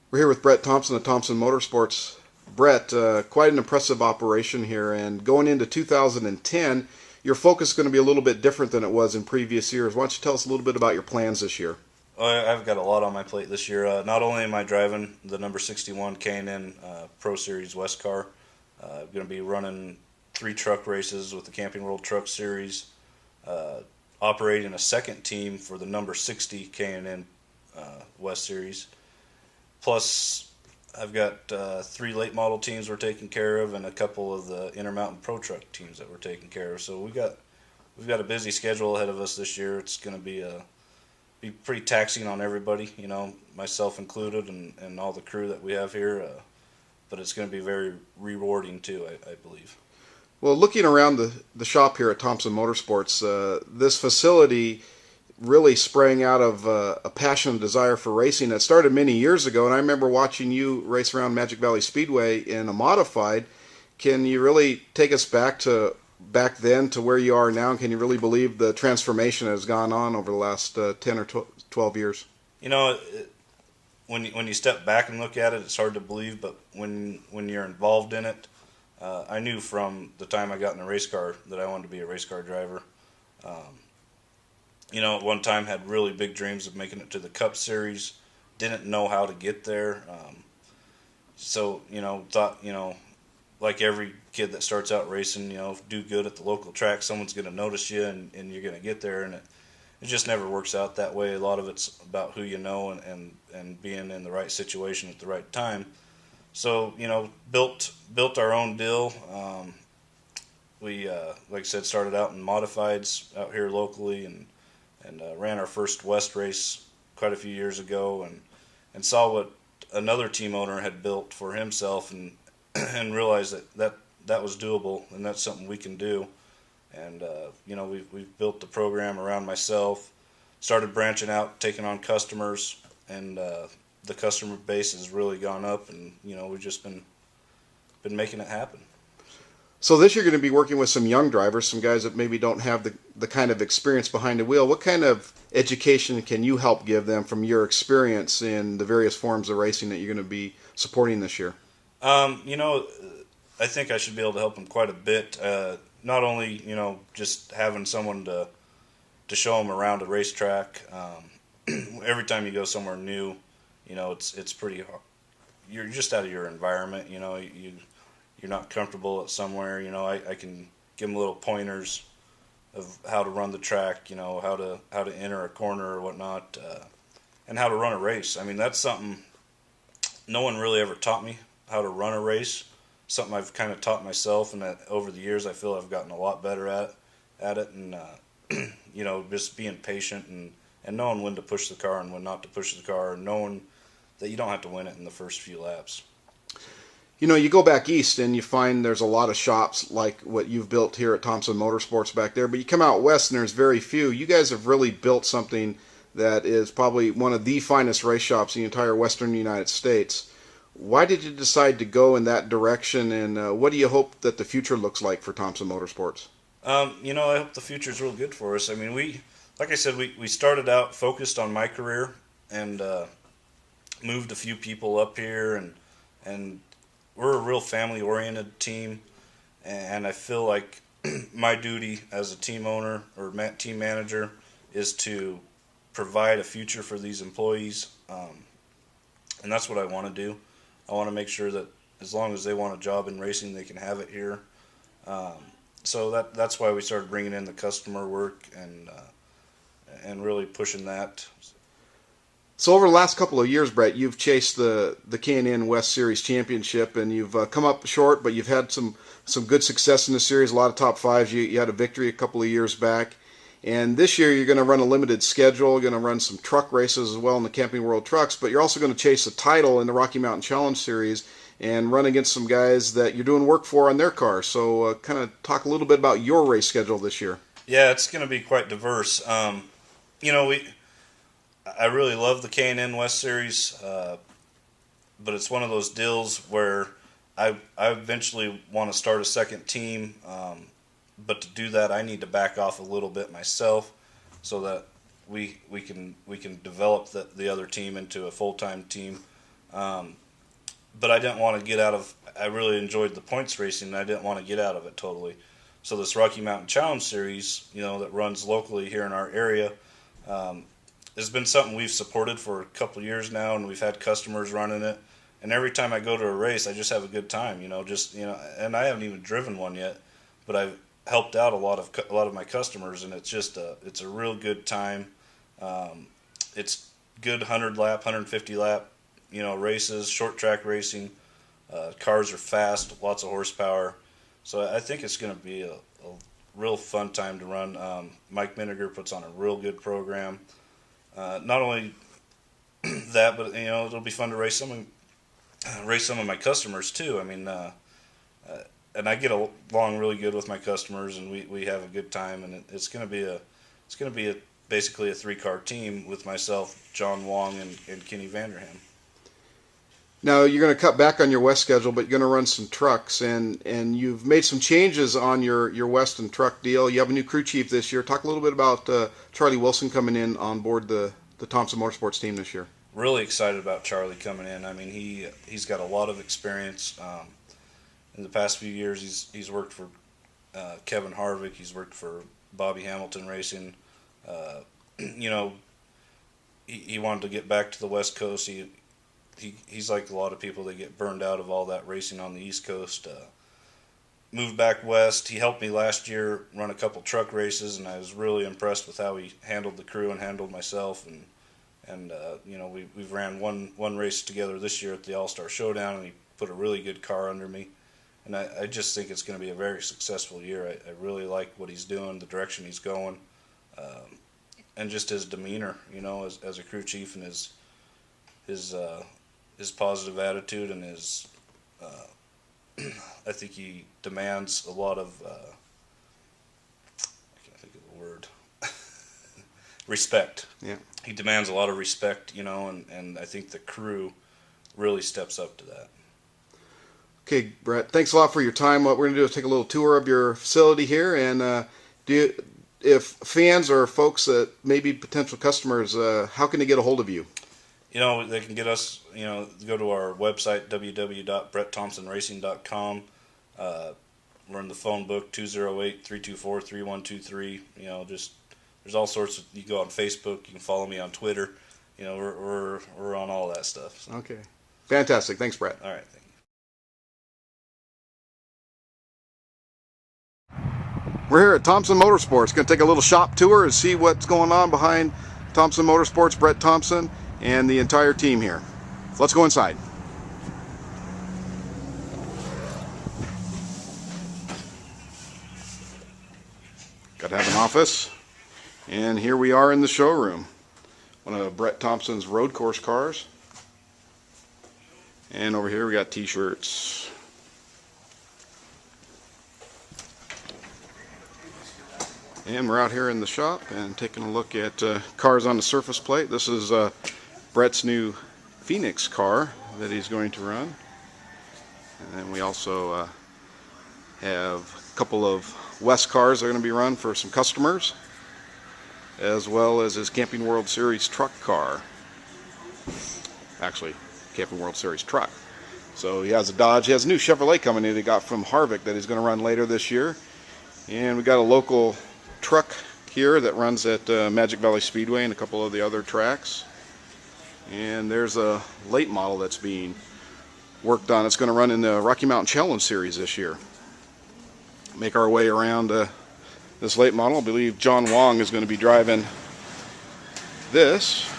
We're here with Brett Thompson of Thompson Motorsports. Brett, quite an impressive operation here, and going into 2010, your focus is going to be a little bit different than it was in previous years. Why don't you tell us a little bit about your plans this year? I've got a lot on my plate this year. Not only am I driving the number 61 K&N Pro Series West car, I'm going to be running 3 truck races with the Camping World Truck Series, uh, operating a second team for the number 60 K&N West Series. Plus, I've got 3 late model teams we're taking care of, and a couple of the Intermountain Pro Truck teams that we're taking care of. So we've got a busy schedule ahead of us this year. It's going to be pretty taxing on everybody, myself included, and all the crew that we have here. But it's going to be very rewarding too, I believe. Well, looking around the shop here at Thompson Motorsports, this facility really sprang out of a passion and desire for racing that started many years ago. And I remember watching you race around Magic Valley Speedway in a modified. Can you really take us back then to where you are now? And can you really believe the transformation that has gone on over the last 10 or 12 years? You know, when you step back and look at it, it's hard to believe. But when you're involved in it, I knew from the time I got in a race car that I wanted to be a race car driver. Um, at one time had really big dreams of making it to the Cup Series. Didn't know how to get there. So, thought, like every kid that starts out racing, do good at the local track. Someone's going to notice you and you're going to get there. And it just never works out that way. A lot of it's about who you know and being in the right situation at the right time. So, built our own deal. We, like I said, started out in modifieds out here locally and ran our first West race quite a few years ago and saw what another team owner had built for himself and realized that was doable and that's something we can do. And, we've built the program around myself, started branching out, taking on customers, and the customer base has really gone up and, we've just been making it happen. So this year you're going to be working with some young drivers, some guys that maybe don't have the kind of experience behind the wheel. What kind of education can you help give them from your experience in the various forms of racing that you're going to be supporting this year? Um, you know, I think I should be able to help them quite a bit. Not only, just having someone to show them around a racetrack. Every time you go somewhere new, it's pretty hard. You're just out of your environment. You're not comfortable at somewhere. I can give them little pointers of how to run the track. How to enter a corner or whatnot, and how to run a race. I mean, that's something no one really ever taught me, how to run a race. Something I've kind of taught myself, and that over the years I feel I've gotten a lot better at it. And just being patient and knowing when to push the car and when not to push the car, and knowing that you don't have to win it in the first few laps. You go back east and you find there's a lot of shops like what you've built here at Thompson Motorsports back there, but you come out west and there's very few. You guys have really built something that is probably one of the finest race shops in the entire western United States. Why did you decide to go in that direction, and what do you hope that the future looks like for Thompson Motorsports? I hope the future is real good for us. I mean, like I said, we started out focused on my career and moved a few people up here, and we're a real family-oriented team, and I feel like my duty as a team owner or team manager is to provide a future for these employees, and that's what I want to do. I want to make sure that as long as they want a job in racing, they can have it here. Um, so that's why we started bringing in the customer work and really pushing that. So over the last couple of years, Brett, you've chased the K&N West Series championship, and you've come up short, but you've had some good success in the series. A lot of top fives. You had a victory a couple of years back, and this year you're going to run a limited schedule. You're going to run some truck races as well in the Camping World Trucks, but you're also going to chase a title in the Rocky Mountain Challenge Series and run against some guys that you're doing work for on their cars. So kind of talk a little bit about your race schedule this year. Yeah, it's going to be quite diverse. I really love the K&N West Series, but it's one of those deals where I eventually want to start a second team, but to do that I need to back off a little bit myself so that we can develop the other team into a full-time team. But I didn't want to get out of. I really enjoyed the points racing, and I didn't want to get out of it totally. So this Rocky Mountain Challenge Series, that runs locally here in our area, um, has been something we've supported for a couple of years now, and we've had customers running it. And every time I go to a race, I just have a good time. And I haven't even driven one yet, but I've helped out a lot of my customers, and it's a real good time. It's good 100 lap, 150 lap, races, short track racing. Cars are fast, lots of horsepower. So I think it's going to be a real fun time to run. Mike Miniger puts on a real good program. Not only that, but it'll be fun to race some of my customers too. I mean, and I get along really good with my customers, and we have a good time. And it's going to be basically a 3-car team with myself, John Wong, and Kenny Vanderham. Now you're going to cut back on your West schedule, but you're going to run some trucks, and you've made some changes on your West and truck deal. You have a new crew chief this year. Talk a little bit about Charlie Wilson coming in on board the Thompson Motorsports team this year. Really excited about Charlie coming in. I mean, he's got a lot of experience. In the past few years, he's worked for Kevin Harvick. He's worked for Bobby Hamilton Racing. He wanted to get back to the West Coast. He's like a lot of people that get burned out of all that racing on the East Coast. Moved back west. He helped me last year run a couple truck races, and I was really impressed with how he handled the crew and handled myself. And we've ran one race together this year at the All-Star Showdown, and he put a really good car under me. And I just think it's going to be a very successful year. I really like what he's doing, the direction he's going, and just his demeanor, as a crew chief, and his positive attitude, and his I think he demands a lot of I can't think of the word respect. Yeah. He demands a lot of respect, and I think the crew really steps up to that. Okay, Brett, thanks a lot for your time. What we're going to do is take a little tour of your facility here, and if fans or folks that may be potential customers, how can they get a hold of you? They can get us, go to our website, www.brettthompsonracing.com. We're in the phone book, 208-324-3123. There's all sorts of, you go on Facebook, you can follow me on Twitter. We're on all that stuff. So. Okay. Fantastic. Thanks, Brett. All right. Thank you. We're here at Thompson Motorsports. Going to take a little shop tour and see what's going on behind Thompson Motorsports, Brett Thompson, and the entire team here. Let's go inside. Got to have an office. And here we are in the showroom. One of Brett Thompson's road course cars. And over here we got t-shirts. And we're out here in the shop and taking a look at cars on the surface plate. This is Brett's new Phoenix car that he's going to run. And then we also have a couple of West cars that are going to be run for some customers, as well as his Camping World Series truck car. Actually, Camping World Series truck. So he has a Dodge. He has a new Chevrolet coming in he got from Harvick that he's going to run later this year. And we got a local truck here that runs at Magic Valley Speedway and a couple of the other tracks. And there's a late model that's being worked on. It's going to run in the Rocky Mountain Challenge Series this year. Make our way around this late model. I believe John Wong is going to be driving this.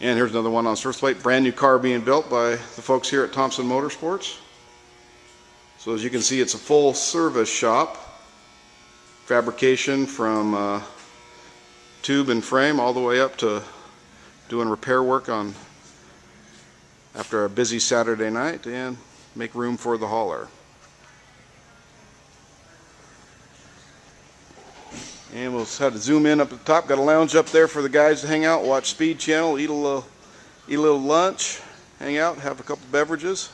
And here's another one on surface plate. Brand new car being built by the folks here at Thompson Motorsports. So as you can see, it's a full service shop. Fabrication from tube and frame all the way up to doing repair work on after a busy Saturday night, and make room for the hauler. And we'll have to zoom in up at the top. Got a lounge up there for the guys to hang out, watch Speed Channel, eat a little lunch, hang out, have a couple beverages.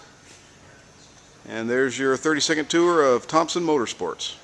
And there's your 30-second tour of Thompson Motorsports.